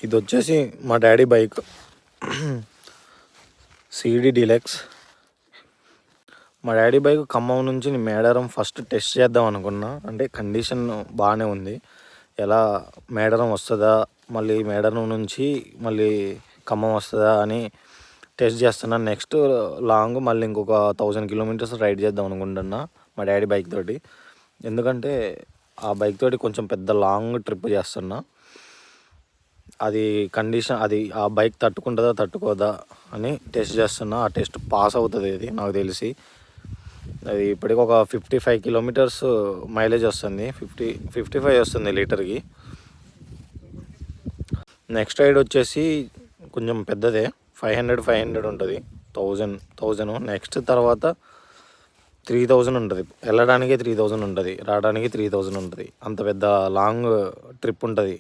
ఇది వచ్చేసి మా డాడీ బైక్ సిడి డీలక్స్. మా డాడీ బైక్ ఖమ్మం నుంచి మేడారం ఫస్ట్ టెస్ట్ చేద్దాం అనుకున్నా. అంటే కండిషన్ బాగానే ఉంది. ఎలా మేడారం వస్తుందా, మళ్ళీ మేడారం నుంచి మళ్ళీ ఖమ్మం వస్తుందా అని టెస్ట్ చేస్తున్నాను. నెక్స్ట్ లాంగ్ మళ్ళీ ఇంకొక 1000 కిలోమీటర్స్ రైడ్ చేద్దాం అనుకుంటున్నా మా డాడీ బైక్ తోటి. ఎందుకంటే ఆ బైక్ తోటి కొంచెం పెద్ద లాంగ్ ట్రిప్ చేస్తున్నా. అది కండిషన్, అది ఆ బైక్ తట్టుకుంటుందా తట్టుకోదా అని టెస్ట్ చేస్తున్నా. ఆ టెస్ట్ పాస్ అవుతుంది అది నాకు తెలిసి. అది ఇప్పటికి ఒక 55 కిలోమీటర్స్ మైలేజ్ వస్తుంది. 55 వస్తుంది లీటర్కి. నెక్స్ట్ రైడ్ వచ్చేసి కొంచెం పెద్దదే, 500 ఉంటుంది. 1000 నెక్స్ట్ తర్వాత 3000 ఉంటుంది. వెళ్ళడానికి 3000 ఉంటుంది, రావడానికి 3000 ఉంటుంది. అంత పెద్ద లాంగ్ ట్రిప్ ఉంటుంది.